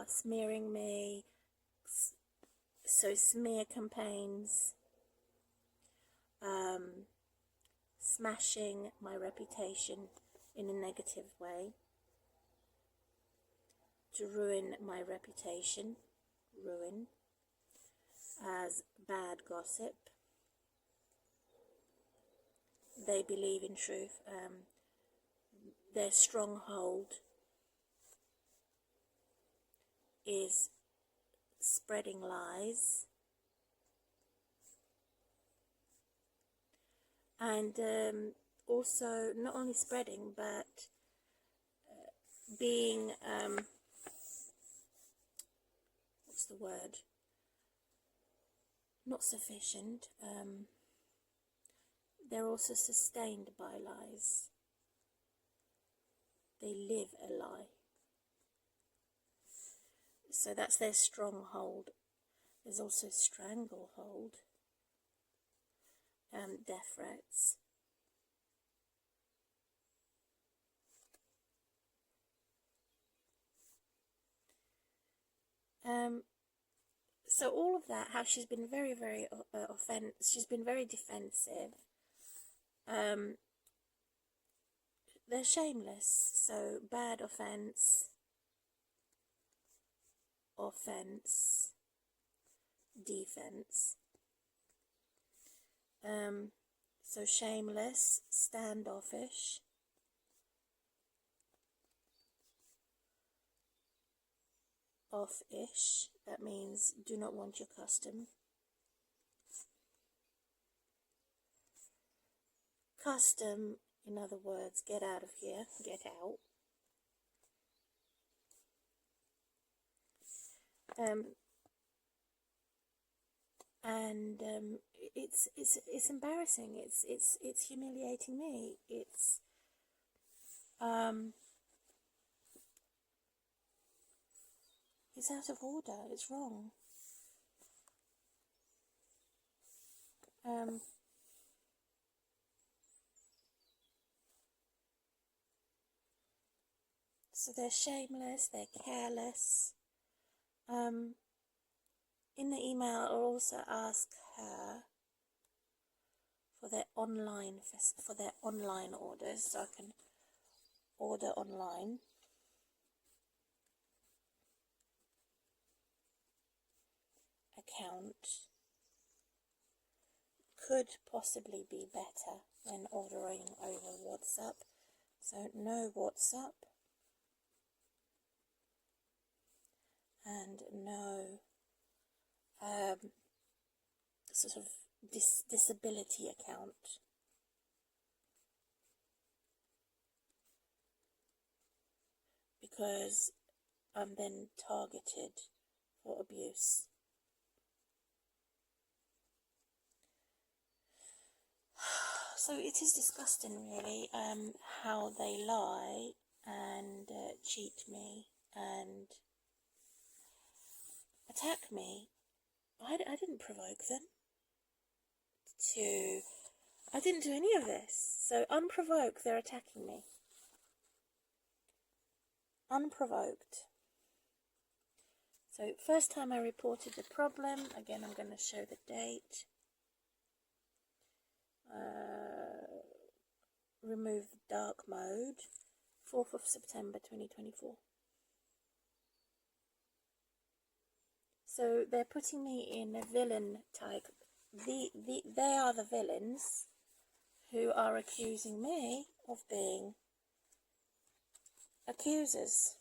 smearing me, so smear campaigns, smashing my reputation in a negative way, to ruin my reputation, as bad gossip. They believe in truth. Their stronghold is spreading lies, and also not only spreading but being what's the word, not sufficient. They're also sustained by lies. They live a lie. So that's their stronghold. There's also stranglehold, death threats. So all of that, how she's been very, very she's been very defensive. They're shameless. So bad offense, defense. So shameless, standoffish, off-ish, that means do not want your custom. Custom, in other words, get out of here, get out. It's embarrassing. It's humiliating me. It's out of order. It's wrong. So they're shameless. They're careless. In the email, I'll also ask her for their online orders, so I can order online. Account could possibly be better than ordering over WhatsApp. So no WhatsApp and no sort of disability account. Because I'm then targeted for abuse. So it is disgusting, really, how they lie and cheat me and attack me. I didn't provoke them to... I didn't do any of this. So unprovoked, they're attacking me. Unprovoked. So first time I reported the problem, again I'm going to show the date. Remove the dark mode, 4th of September 2024. So they're putting me in a villain type. They are the villains who are accusing me of being accusers.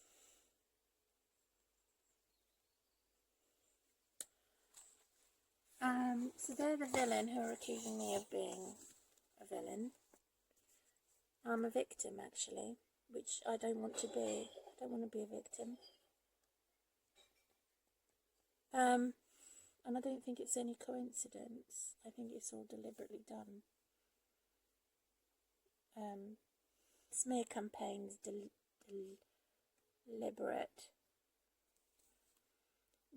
So they're the villain who are accusing me of being a villain. I'm a victim, actually, which I don't want to be. I don't want to be a victim. And I don't think it's any coincidence. I think it's all deliberately done. Smear campaigns, deliberate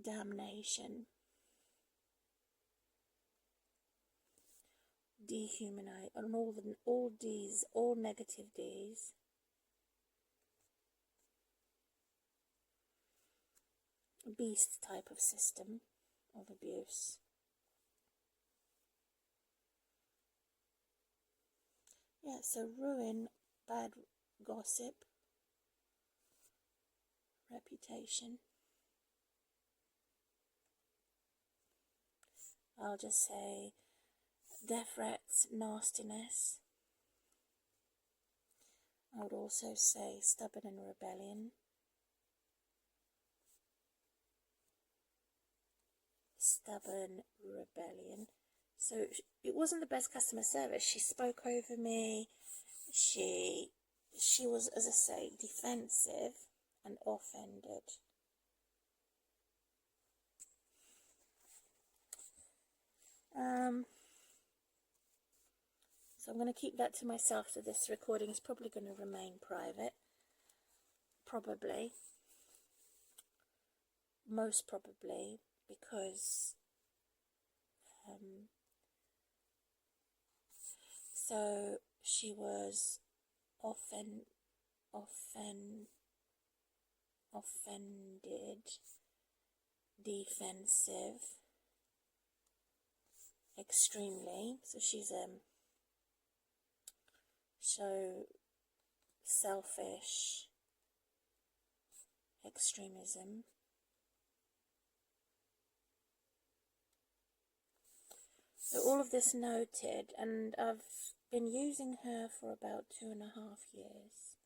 damnation, dehumanize, and all D's, all negative D's. beast type of system of abuse. Yeah, so ruin, bad gossip, reputation. I'll just say death threats, nastiness. I would also say stubborn and rebellion. Stubborn rebellion. So it wasn't the best customer service. She spoke over me. She was, as I say, defensive and offended. So I'm going to keep that to myself, so this recording is probably going to remain private. Probably. Most probably, because so she was offended, defensive, extremely. So she's so selfish, extremism. So all of this noted, and I've been using her for about 2.5 years.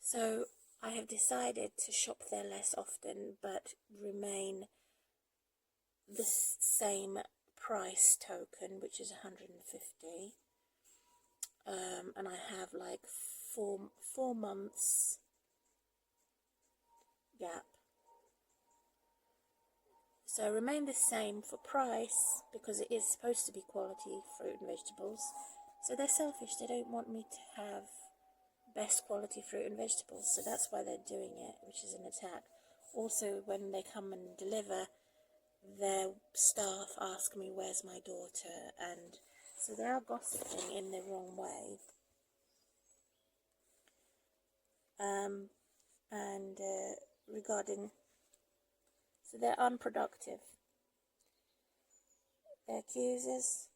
So I have decided to shop there less often, but remain the same price token, which is 150. And I have like four months gap. So remain the same for price, because it is supposed to be quality fruit and vegetables. So they're selfish. They don't want me to have best quality fruit and vegetables. So that's why they're doing it, which is an attack. Also, when they come and deliver, their staff ask me, where's my daughter? And so they are gossiping in the wrong way. Regarding, so they're unproductive. They're accusers.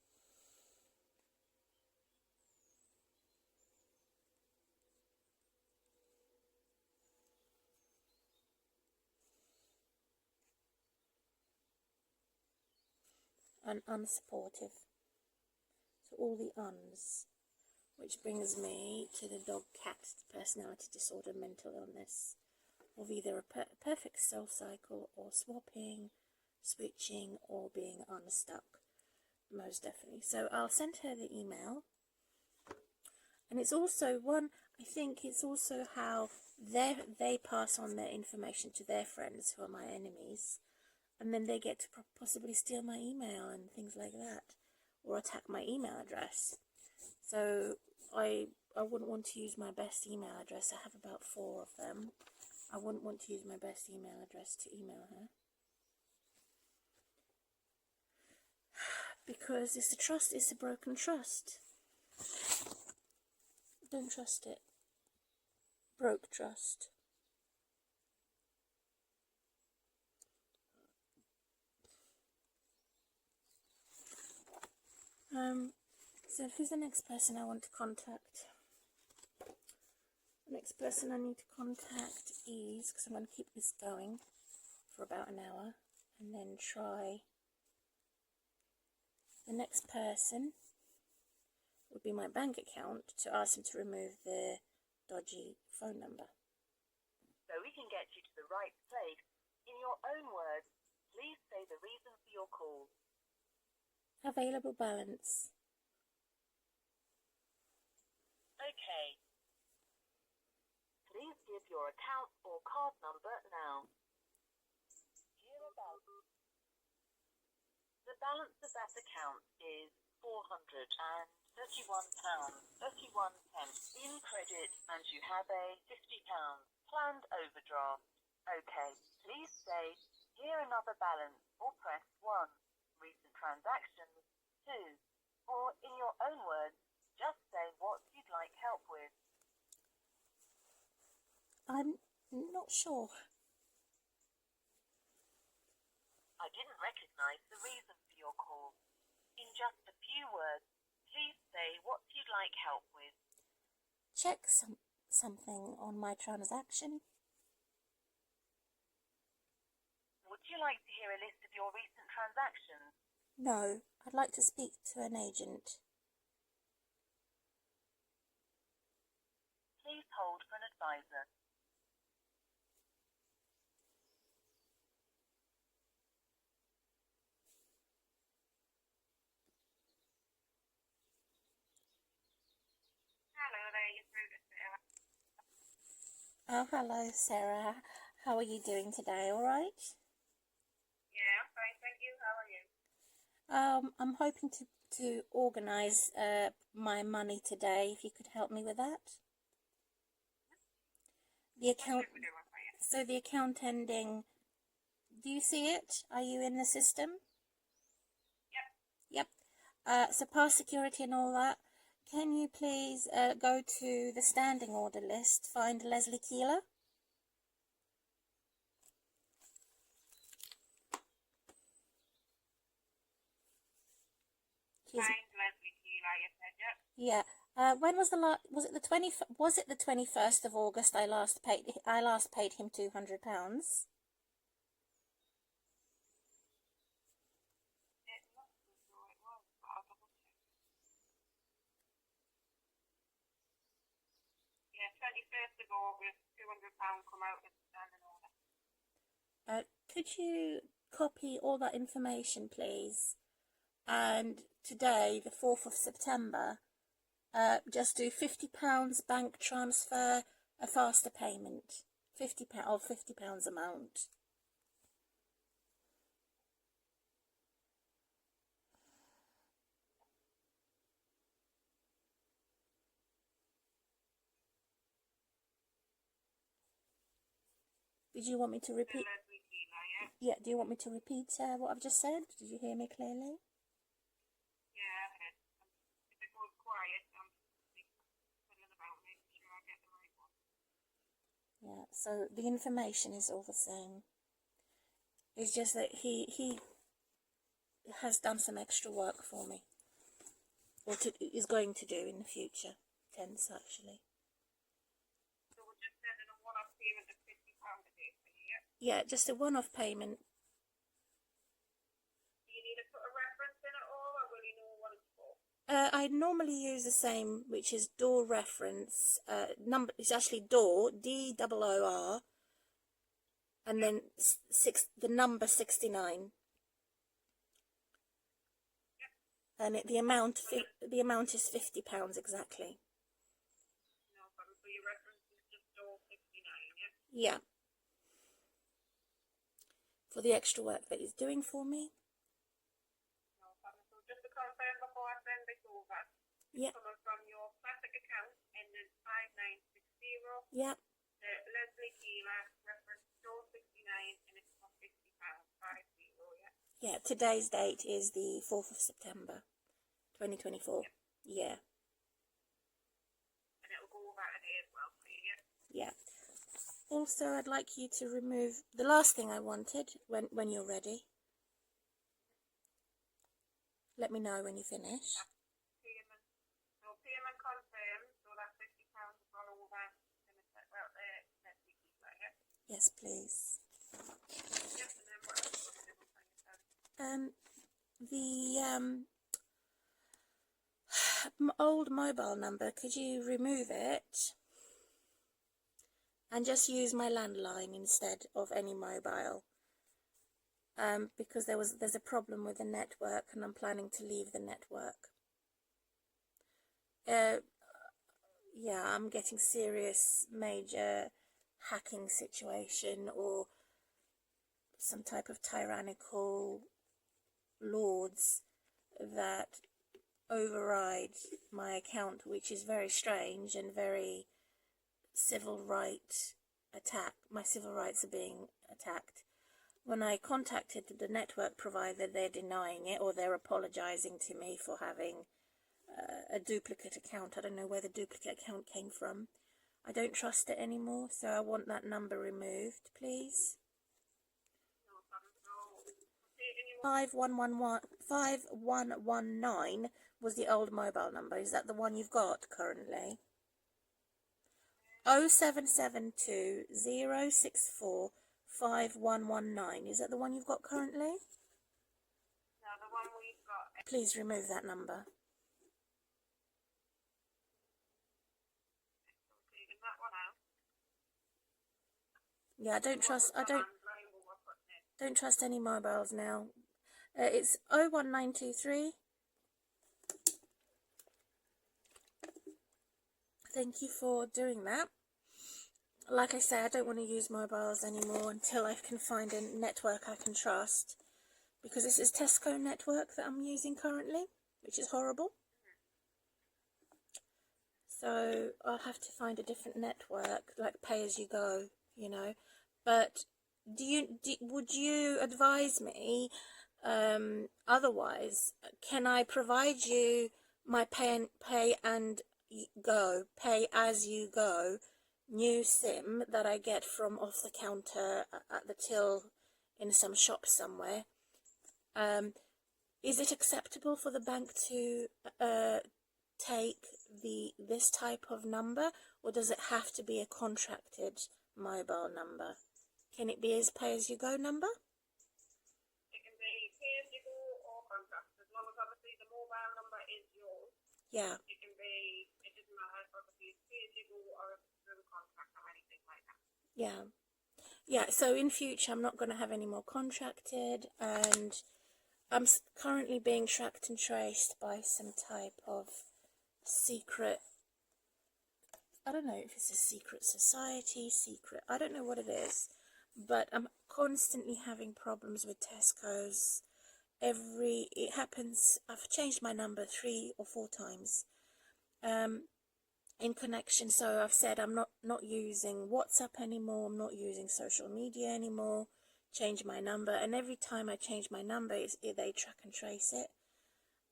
And unsupportive. So all the uns. Which brings me to the dog cat personality disorder, mental illness, of either a perfect soul cycle, or swapping, switching, or being unstuck. Most definitely. So I'll send her the email. And it's also I think it's also how they pass on their information to their friends who are my enemies. And then they get to possibly steal my email and things like that. Or attack my email address. So I wouldn't want to use my best email address. I have about 4 of them. I wouldn't want to use my best email address to email her. Because it's a broken trust. Don't trust it. Broke trust. So who's the next person I want to contact? The next person I need to contact is, because I'm going to keep this going for about an hour, and then try. The next person would be my bank account, to ask him to remove the dodgy phone number. So we can get you to the right place. In your own words, please say the reason for your call. Available balance. Okay. Please give your account or card number now. Here about. The balance of that account is £431.31 in credit, and you have a £50 planned overdraft. Okay, please say, here another balance, or press 1. Recent transactions, 2. Or in your own words, just say what you'd like help with. I'm not sure. I didn't recognize the reason for your call. In just a few words, please say what you'd like help with. Check something on my transaction. Would you like to hear a list of your recent transactions? No, I'd like to speak to an agent. Please hold for an advisor. Hello there, you're through to Sarah. Oh, hello, Sarah. How are you doing today? All right? Yeah, I'm fine, thank you. How are you? I'm hoping to organise my money today. If you could help me with that. The account. So the account ending. Do you see it? Are you in the system? Yep. Yep. So past security and all that. Can you please go to the standing order list, find Leslie Keeler? Find Leslie Keeler, you said, yep. Yeah. When was the last? Was it the 21st of August? I last paid him £200. It looks as though it was, but I'll double check. Yeah, 21st of August, £200 come out of the standing order. Could you copy all that information, please? And today, the 4th of September, just do £50 bank transfer, a faster payment. £50 amount. Did you want me to repeat? Leslie Keeler, yeah? Yeah, do you want me to repeat what I've just said? Did you hear me clearly? Yeah, I heard. If it goes quiet, I'm fiddling about making sure I get the right one. Yeah, so the information is all the same. It's just that he has done some extra work for me. Or is going to do in the future. Tense, actually. So we're just sending a one-off payment of £50 a day for you, yeah? Yeah, just a one-off payment. Do you need to put a reference in at all, or will you know what it's for? I normally use the same, which is door reference. Number. It's actually door, DOOR, and then the number 69. And the amount is £50 exactly. No problem. So your reference is just door 69, yeah? Yeah. For the extra work that he's doing for me. No problem. So just to confirm before I send this over, Yeah. coming from your classic account ending 5960. Yeah. The Leslie Keeler reference door 69, and it's for £50, 50, yeah? Yeah, today's date is the 4th of September, 2024. Yep. Yeah. And it'll go over today as well for you, yeah? Yeah. Also, I'd like you to remove the last thing I wanted when you're ready. Let me know when you finish. Payment. So payment confirmed, so that £50 has gone over in the Leslie Keeler, yeah? Yes, please. Yep, and then what else was it on yourself? The old mobile number, could you remove it and just use my landline instead of any mobile? Because there's a problem with the network and I'm planning to leave the network. Yeah, I'm getting serious major hacking situation or some type of tyrannical lords that override my account, which is very strange and very civil right attack. My civil rights are being attacked. When I contacted the network provider, they're denying it, or they're apologizing to me for having a duplicate account. I don't know where the duplicate account came from. I don't trust it anymore, so I want that number removed, please. No problem. So 5119 was the old mobile number. Is that the one you've got currently? 0772 064 5119. Is that the one you've got currently? No, the one we've got. Please remove that number. Taking that one out. Yeah, I don't trust any mobiles now. It's 01923. Thank you for doing that. Like I say, I don't want to use mobiles anymore until I can find a network I can trust. Because this is Tesco network that I'm using currently, which is horrible. So I'll have to find a different network, like pay as you go, you know. But would you advise me, otherwise, can I provide you my pay as you go new SIM that I get from off the counter at the till in some shop somewhere? Is it acceptable for the bank to take this type of number, or does it have to be a contracted mobile number? Can it be as pay-as-you-go number? It can be pay-as-you-go or contracted, as long as obviously the mobile number is yours. Yeah. It can be, it doesn't matter if obviously it's pay-as-you-go or if it's through a contract or anything like that. Yeah. Yeah, so in future I'm not going to have any more contracted, and I'm currently being tracked and traced by some type of secret, I don't know if it's a secret society, I don't know what it is, but I'm constantly having problems with Tesco's. It happens, I've changed my number 3 or 4 times in connection. So I've said I'm not using WhatsApp anymore, I'm not using social media anymore, change my number, and every time I change my number, they track and trace it.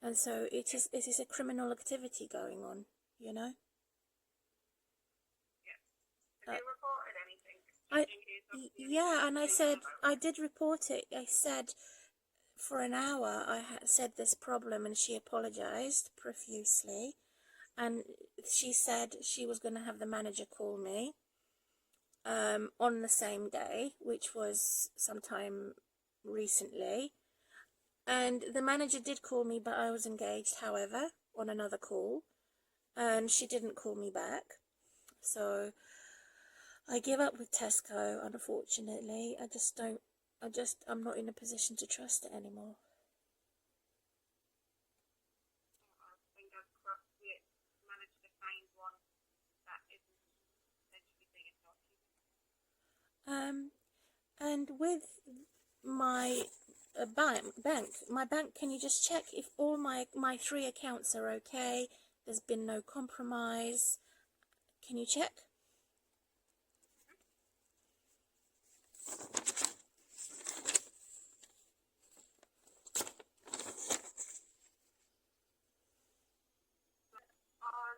And so it is a criminal activity going on, you know. Have you reported anything? Yeah, and I said, I did report it. I said for an hour I had said this problem, and she apologized profusely, and she said she was going to have the manager call me on the same day, which was sometime recently. And the manager did call me, but I was engaged, however, on another call, and she didn't call me back. So I give up with Tesco, unfortunately. I'm not in a position to trust it anymore. Fingers crossed we manage to find one that isn't essentially being naughty. And with my bank, can you just check if all my 3 accounts are okay? There's been no compromise. Can you check? On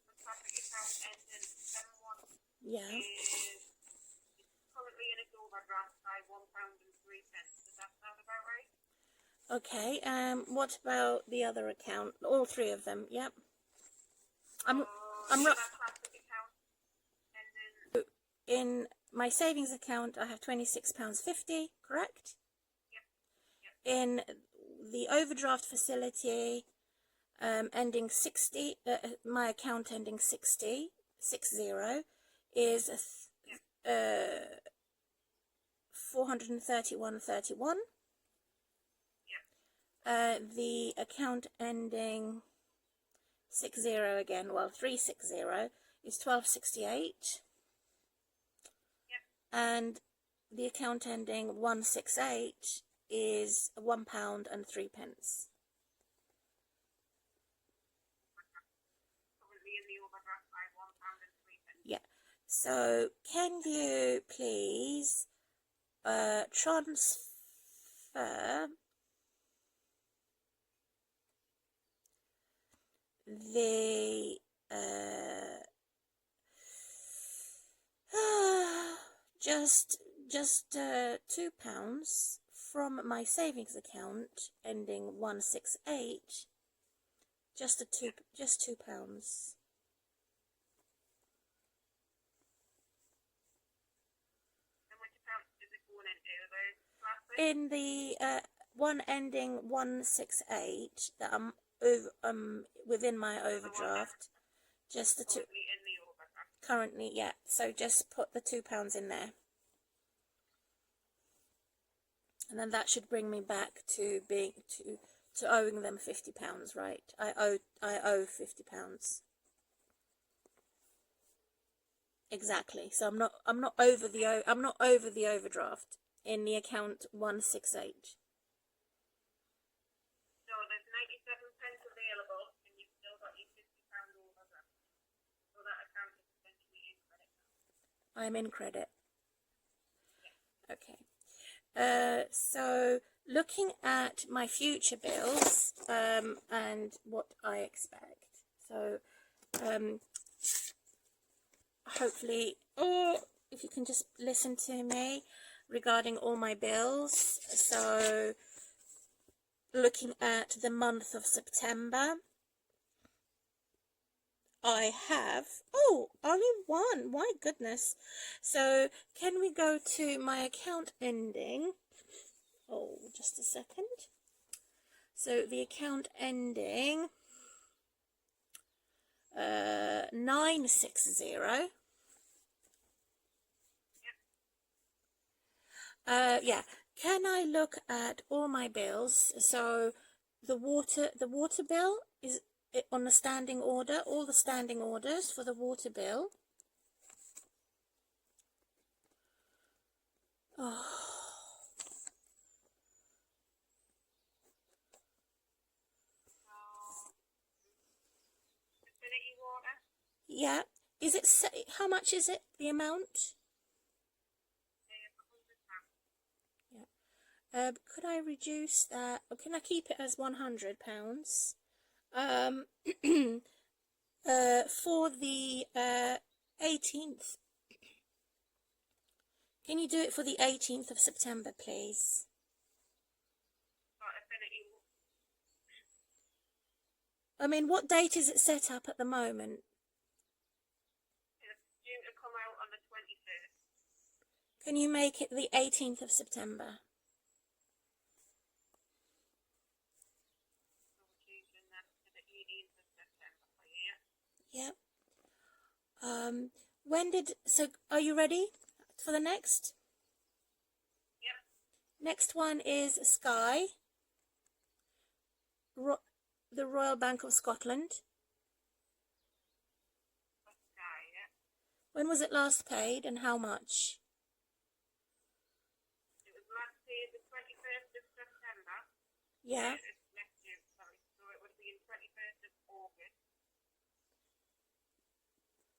the traffic account ending 71, Yeah. it's currently in its overdraft by £1.03. Does that sound about right? Okay. What about the other account? All 3 of them. Yep. I'm traffic account ending. In my savings account, I have £26.50. Correct? Yep. In the overdraft facility, ending 60, my account ending 60 is 431.31. The account ending 60 again, 360 is 12.68. And the account ending 168 is £1.03. Currently in the overdraft by £1.03. Yeah. So can you please transfer the just £2 from my savings account ending 168, just £2. In the one ending 168 that I'm over, within my overdraft, just the two currently, yeah. So just put the £2 in there, and then that should bring me back to being to owing them £50, right? I owe £50 exactly. So I'm not over the overdraft in the account 168. So there's 97 pence available, and you've still got your £50 overdraft. So that account is essentially in credit. I'm in credit. Okay. So looking at my future bills and what I expect. So hopefully, or if you can just listen to me regarding all my bills. So looking at the month of September, I have, only one, my goodness. So can we go to my account ending, just a second. So the account ending 960. Yeah. Can I look at all my bills? So the water bill is on the standing order, all the standing orders for the water bill. Yeah. Is it, how much is it, the amount? Yeah. Could I reduce that, or can I keep it as £100? For the 18th. Can you do it for the 18th of September, please? I mean, what date is it set up at the moment? It's due to come out on the 23rd. Can you make it the 18th of September? Yep. So are you ready for the next? Yep. Next one is Sky, the Royal Bank of Scotland. Sky, yeah. When was it last paid and how much? It was last paid the 21st of September. Yeah. It's next year, sorry. So it would be in 21st of August.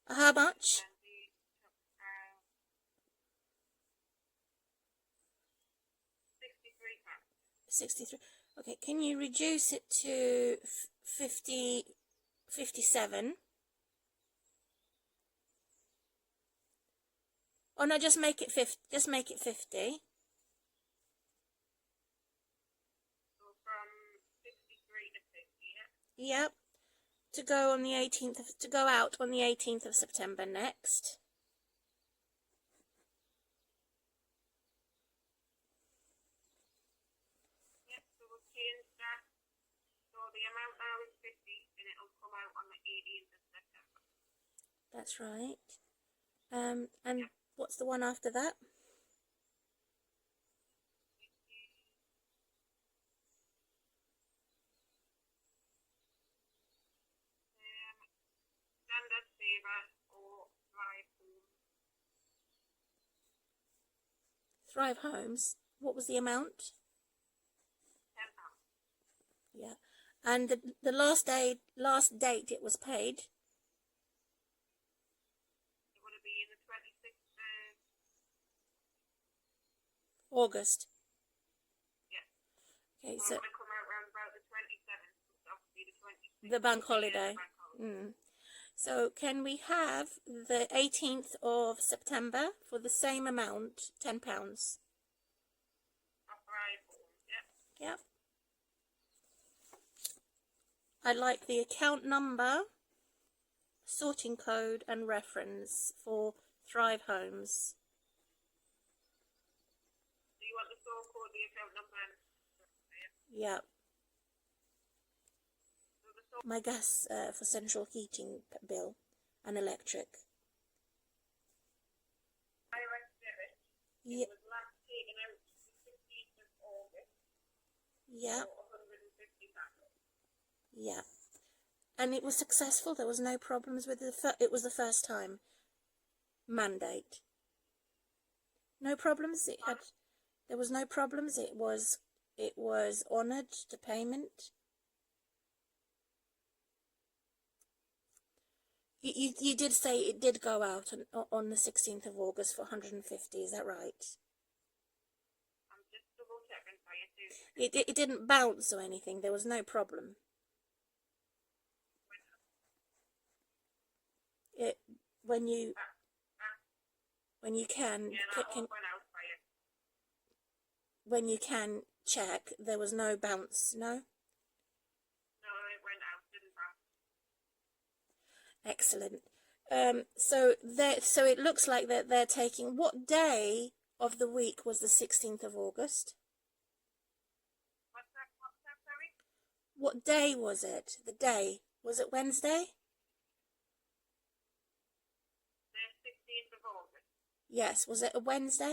How much? 63. Okay, can you reduce it to 57? Oh no, just make it 50. Just make it 50. So from 53 to 50, yeah? Yep. To go on the 18th of, to go out on the 18th of September next. The amount now is 50 and it'll come out on the 18th of September. That's right. And yep. What's the one after that? Standard saver or Thrive Homes. Thrive Homes. What was the amount? £10. Yeah. And the last date it was paid? It would be in the 26th of August. Yeah. Okay, so it would come out around about the 27th, obviously the 26th. The bank holiday. So can we have the 18th of September for the same amount, £10? Yep. I'd like the account number, sorting code and reference for Thrive Homes. Do you want the sort code, the account number? Yep. My gas for central heating bill and electric. Direct debit. Yep. It was last taken out the 16th of August. Yep. For £150. Yeah, and it was successful. There was no problems with it was the first time mandate. No problems. There was no problems. It was honoured to payment. You did say it did go out on the 16th of August for 150. Is that right? I'm just double checking for you too. It didn't bounce or anything. There was no problem. When you can, when you can check, there was no bounce. No. No, it went out. Didn't bounce. Excellent. So it looks like that they're taking. What day of the week was the 16th of August? What's that, sorry? What day was it? The day, was it Wednesday? The 16th of August. Yes. Was it a Wednesday?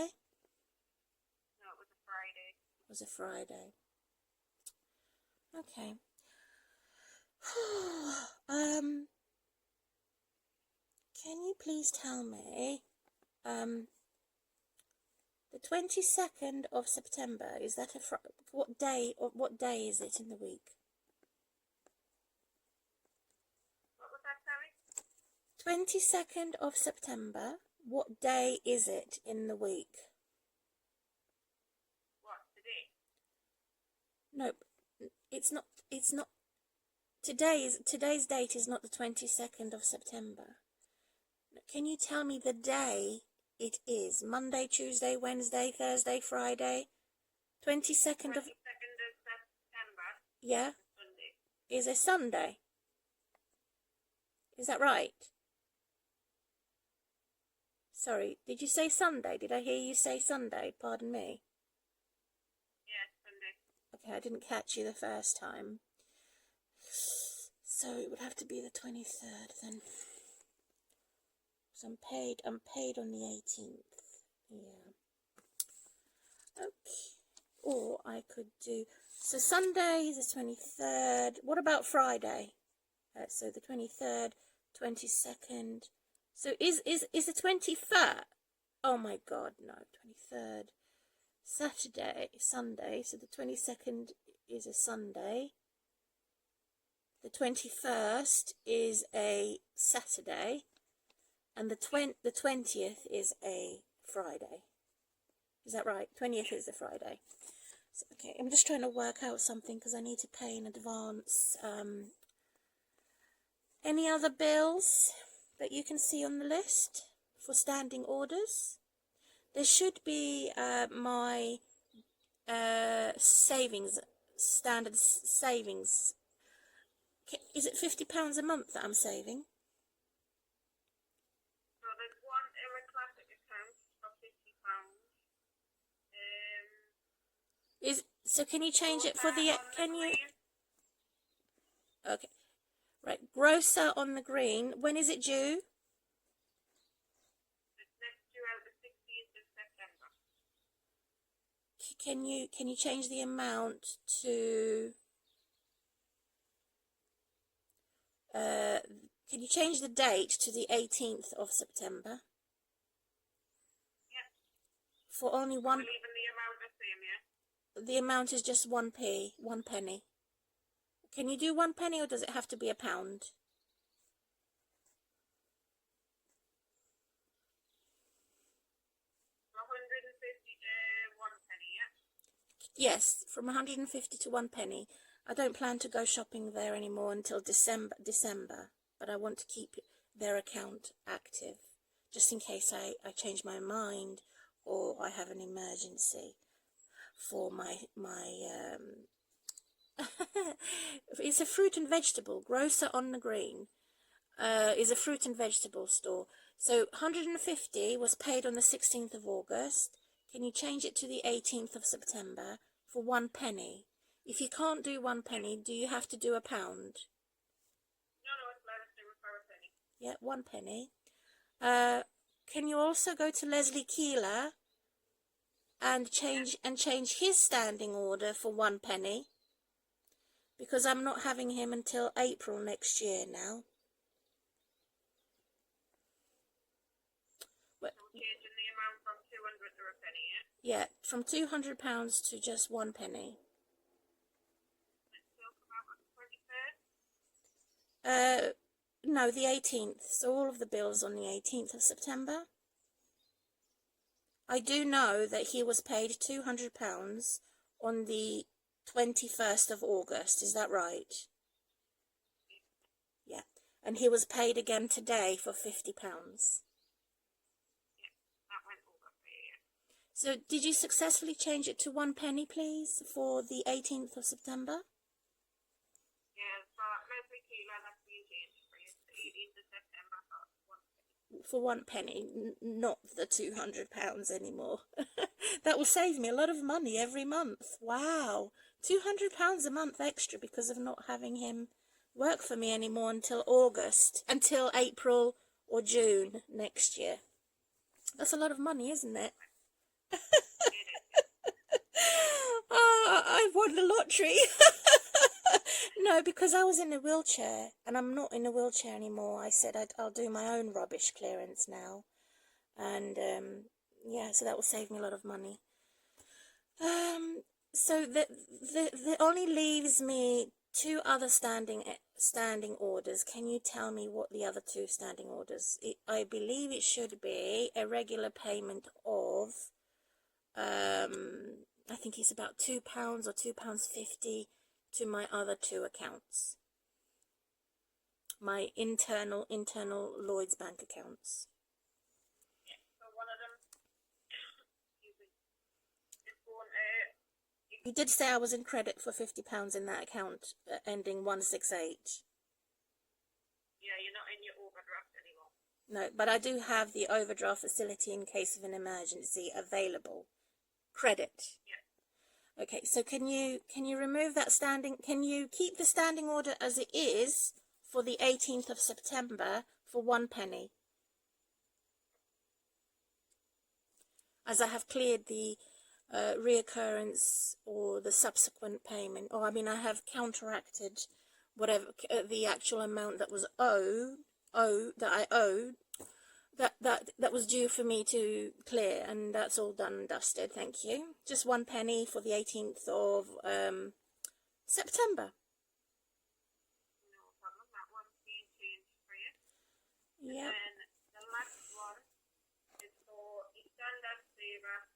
No, it was a Friday. It was a Friday. Okay. Can you please tell me, the 22nd of September, is that what day, or what day is it in the week? What was that, sorry? 22nd of September, what day is it in the week? What, today? Nope, it's not, today's date is not the 22nd of September. Can you tell me the day it is? Monday, Tuesday, Wednesday, Thursday, Friday? 22nd of September. Yeah? Sunday. Is a Sunday. Is that right? Sorry, did you say Sunday? Did I hear you say Sunday? Pardon me. Yes, Sunday. Okay, I didn't catch you the first time. So it would have to be the 23rd then. So I'm paid on the 18th. Yeah. Okay. Or I could do, so Sunday is the 23rd. What about Friday? So the 23rd, 22nd. So is the 23rd? Oh my God, no, 23rd. Sunday. So the 22nd is a Sunday. The 21st is a Saturday. And the 20th is a Friday. Is that right? 20th is a Friday. So, okay, I'm just trying to work out something because I need to pay in advance. Any other bills that you can see on the list for standing orders? There should be my savings, standard savings. Is it £50 a month that I'm saving? So can you change it for the, can you? Okay. Right, grocer on the green. When is it due? It's next due out the 16th of September. Can you change the amount to can you change the date to the 18th of September? Yeah. For only one. We're leaving the amount the same, yeah? The amount is just 1 penny. Can you do 1 penny or does it have to be £1? 150, 1 penny, yeah? Yes, from 150 to 1 penny. I don't plan to go shopping there anymore until December, but I want to keep their account active, just in case I change my mind or I have an emergency. for my it's a fruit and vegetable grocer on the green. Is a fruit and vegetable store. So 150 was paid on the 16th of August. Can you change it to the 18th of September for 1 penny? If you can't do 1 penny, do you have to do £1? No, it's allowed us to refer a penny. Yeah, 1 penny. Can you also go to Leslie Keeler and change his standing order for 1 penny? Because I'm not having him until April next year now. But so we're changing the amount from 200 to a penny, yeah? Yeah, from £200 to just 1 penny. Let's talk about the 23rd? No, the 18th. So all of the bills on the 18th of September. I do know that he was paid £200 on the 21st of August. Is that right? Yeah. And he was paid again today for £50. So did you successfully change it to 1 penny, please, for the 18th of September? Yeah, so Leslie Keeler, that's been changed for you. The 18th of September for 1 penny. For 1 penny, not the £200 anymore. That will save me a lot of money every month. Wow. £200 a month extra because of not having him work for me anymore until April or June next year. That's a lot of money, isn't it? Oh, I won the lottery. No, because I was in a wheelchair and I'm not in a wheelchair anymore. I said I'll do my own rubbish clearance now, and yeah, so that will save me a lot of money. So that only leaves me 2 other standing orders. Can you tell me what the other 2 standing orders? I believe it should be a regular payment of I think it's about £2 or £2.50 to my other 2 accounts, my internal Lloyd's bank accounts. Yeah, so one of them, You did say I was in credit for £50 in that account ending 168. Yeah, you're not in your overdraft anymore. No, but I do have the overdraft facility in case of an emergency available. Credit. Yeah. Okay, so can you remove that standing? Can you keep the standing order as it is for the 18th of September for 1 penny? As I have cleared the reoccurrence or the subsequent payment, or I mean, I have counteracted whatever the actual amount that was that was due for me to clear, and that's all done and dusted. Thank you. Just 1 penny for the 18th of September. No problem. That one's being changed for you. Yeah. And then the last one is for the standard saver,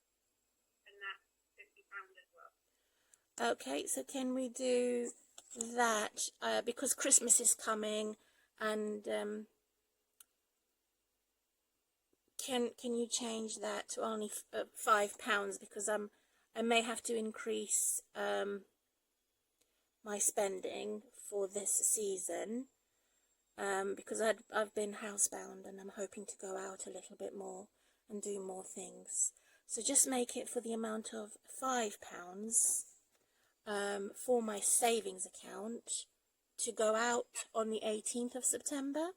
and that's £50 as well. Okay, so can we do that because Christmas is coming, and can you change that to only £5 because I may have to increase my spending for this season because I've been housebound and I'm hoping to go out a little bit more and do more things. So just make it for the amount of £5 for my savings account to go out on the 18th of September.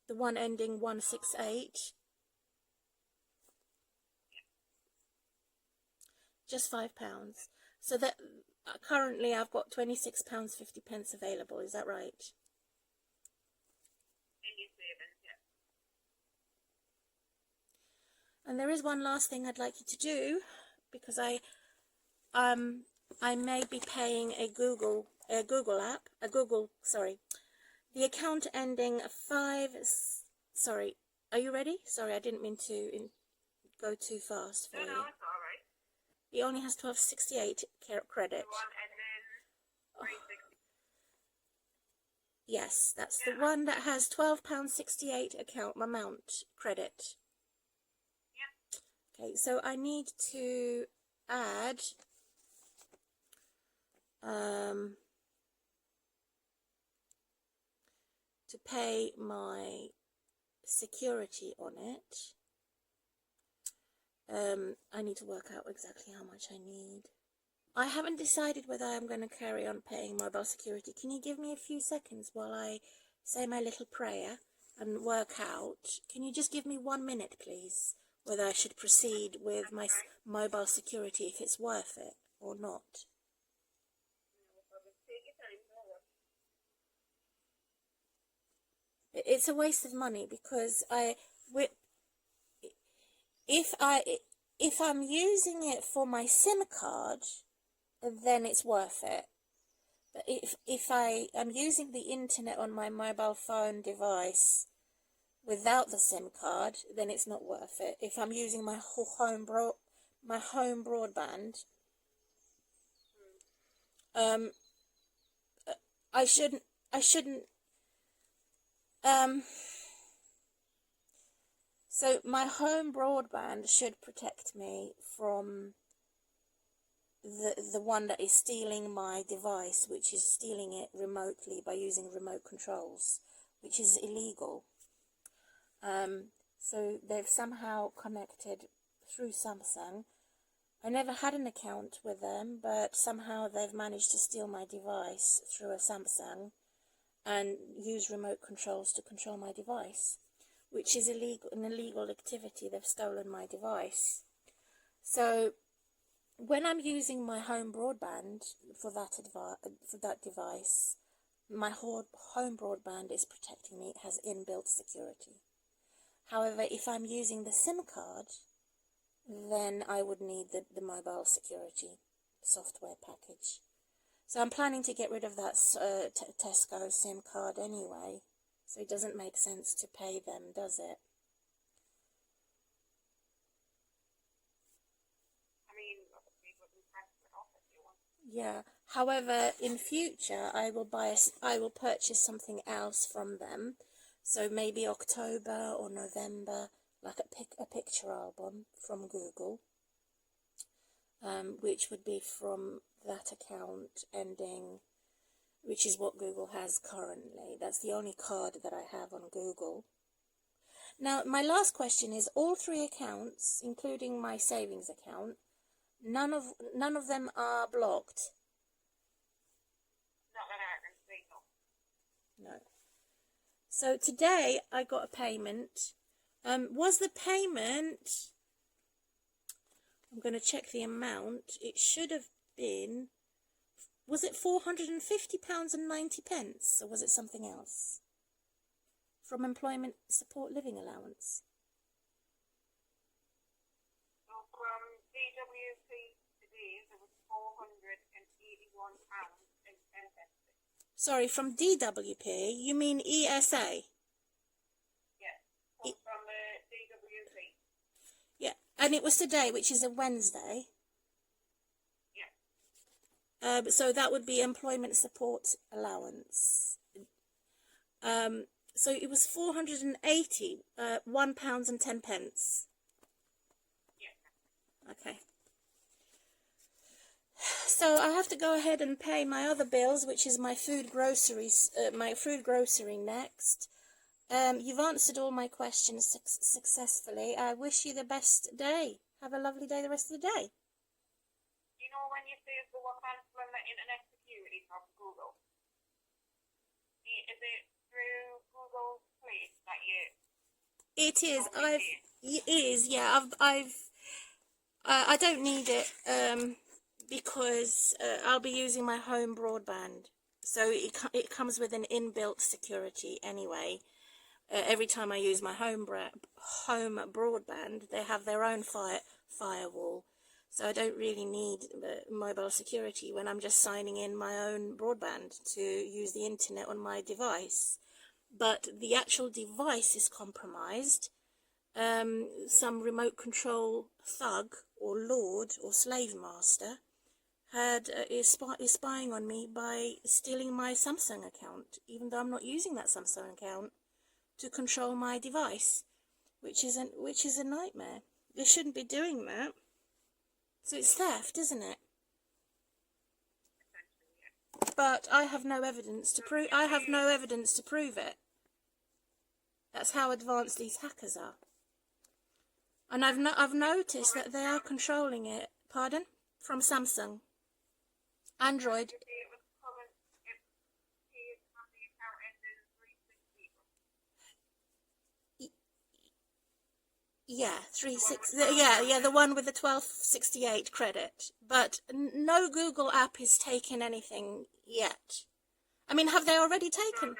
The one ending 168. Just £5. So that currently I've got £26.50 available. Is that right? In your savings, yeah. And there is one last thing I'd like you to do, because I may be paying the account ending 5. Sorry, are you ready? Sorry, I didn't mean to go too fast for you. No, it's all right. It only has 1268 credit. The one ending 360. Yes, that's the one that has £12.68 amount credit. Okay, so I need to add to pay my security on it. I need to work out exactly how much I need. I haven't decided whether I'm going to carry on paying mobile security. Can you give me a few seconds while I say my little prayer and work out? Can you just give me 1 minute, please, whether I should proceed with my mobile security, if it's worth it or not? It's a waste of money because if I'm using it for my SIM card, then it's worth it. But if I am using the internet on my mobile phone device without the SIM card, then it's not worth it. If I'm using my home broadband, I shouldn't. So my home broadband should protect me from the one that is stealing my device, which is stealing it remotely by using remote controls, which is illegal. So they've somehow connected through Samsung. I never had an account with them, but somehow they've managed to steal my device through a Samsung and use remote controls to control my device, which is illegal, an illegal activity. They've stolen my device. So when I'm using my home broadband for that device, my home broadband is protecting me. It has inbuilt security. However, if I'm using the SIM card, then I would need the mobile security software package. So I'm planning to get rid of that Tesco SIM card anyway. So it doesn't make sense to pay them, does it? Yeah. However, in future, I will purchase something else from them. So maybe October or November, like a picture album from Google, which would be from that account ending, which is what Google has currently. That's the only card that I have on Google. Now, my last question is, all 3 accounts, including my savings account, none of them are blocked? Not that I can see, no. No. So today I got a payment. Was the payment... I'm going to check the amount. It should have been... Was it £450.90, or was it something else? From Employment Support Living Allowance. Well, from DWP today, there was £481.10. Sorry, from DWP, you mean ESA? Yeah, from DWP. Yeah, and it was today, which is a Wednesday. So that would be Employment Support Allowance. So it was £480, £1.10. Yeah. Okay. So I have to go ahead and pay my other bills, which is my food grocery next. You've answered all my questions successfully. I wish you the best day. Have a lovely day the rest of the day. You know, when you say the one cancelling the internet security from Google, is it through Google Play that you? It is. It is. Yeah. I don't need it. Because I'll be using my home broadband, so it comes with an inbuilt security anyway. Every time I use my home broadband, they have their own firewall, so I don't really need mobile security when I'm just signing in my own broadband to use the internet on my device. But the actual device is compromised. Some remote control thug or lord or slave master is spying on me by stealing my Samsung account, even though I'm not using that Samsung account to control my device, which is a nightmare. They shouldn't be doing that. So it's theft, isn't it? But I have no evidence to prove. I have no evidence to prove it. That's how advanced these hackers are. And I've noticed that they are controlling it. Pardon? From Samsung. Android. Yeah, 36. Yeah, the one with the 1268 credit. But no Google app is taking anything yet. I mean, have they already taken?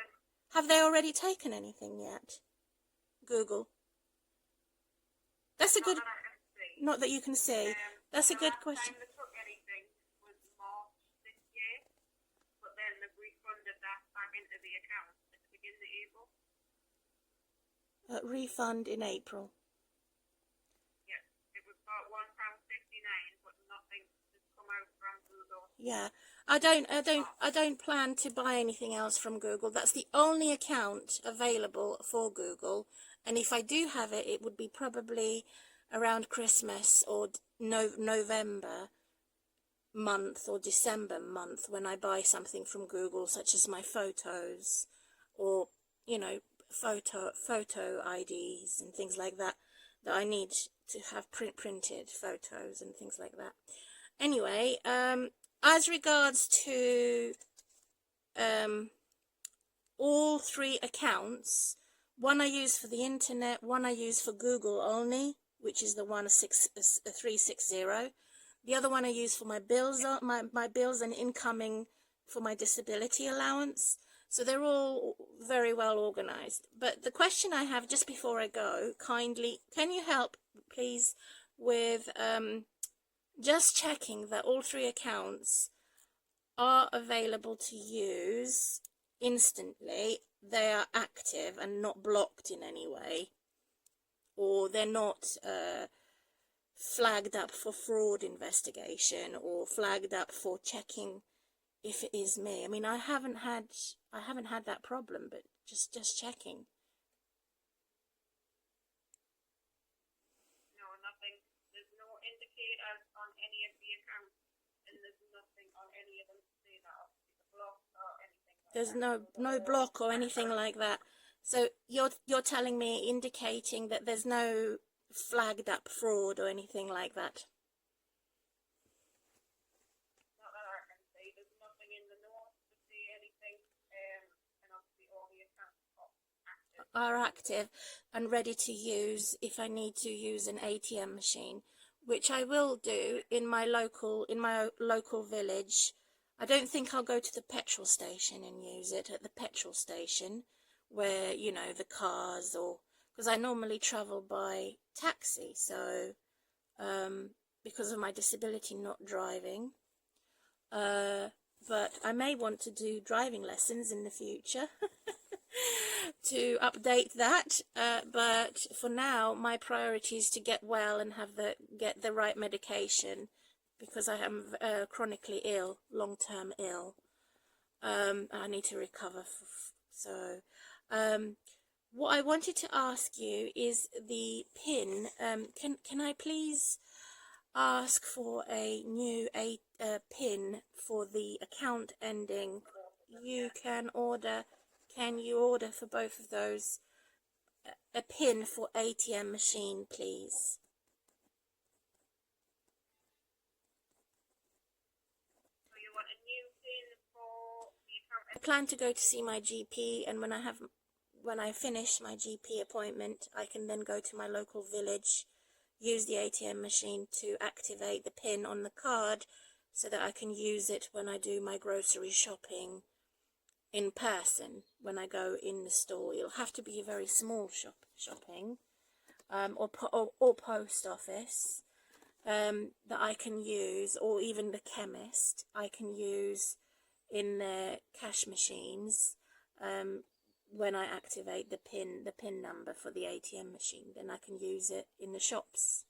Have they already taken anything yet? Google. That's a good. Not that you can see. That's a good question. Refund in April. Yeah, it was about £1.59, but nothing has come out from Google. Yeah, I don't plan to buy anything else from Google. That's the only account available for Google, and if I do have it, it would be probably around Christmas or November month or December month when I buy something from Google, such as my photos or, you know, photo IDs and things like that I need to have printed photos and things like that. Anyway, as regards to all three accounts, one I use for the internet, one I use for Google only, which is the 360. The other one I use for my bills, my bills and incoming for my disability allowance. So they're all very well organized. But the question I have just before I go, kindly, can you help, please, with just checking that all three accounts are available to use instantly, they are active and not blocked in any way, or they're not flagged up for fraud investigation or flagged up for checking if it is me. I mean, I haven't had that problem, but just checking. No, nothing. There's no indicators on any of the accounts, and there's nothing on any of them to say that it's blocked or anything like There's that. no block or anything like that. So you're telling me, indicating that there's no flagged up fraud or anything like that. Not that I can say. There's nothing in the notes to say anything, and obviously all the accounts Are active and ready to use if I need to use an ATM machine, which I will do in my local village. I don't think I'll go to the petrol station and use it at the petrol station where, you know, the cars, or because I normally travel by taxi, so because of my disability, not driving. But I may want to do driving lessons in the future to update that. But for now, my priority is to get well and get the right medication, because I am chronically ill, long-term ill. I need to recover. What I wanted to ask you is the PIN. Can I please ask for a new PIN for the account ending? Can you order for both of those a PIN for ATM machine, please? So you want a new PIN for the account? I plan to go to see my GP, and when I finish my GP appointment, I can then go to my local village, use the ATM machine to activate the PIN on the card so that I can use it when I do my grocery shopping in person, when I go in the store. It'll have to be a very small shopping or post office that I can use, or even the chemist I can use in their cash machines. When I activate the PIN number for the ATM machine, then I can use it in the shops.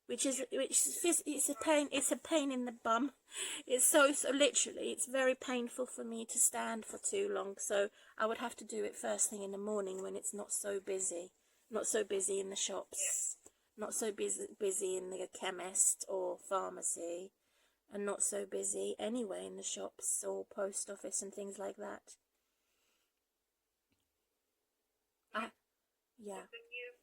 it's a pain in the bum. It's so literally, it's very painful for me to stand for too long, so I would have to do it first thing in the morning when it's not so busy in the shops, not so busy in the chemist or pharmacy, and not so busy anyway in the shops or post office and things like that. Yeah. The new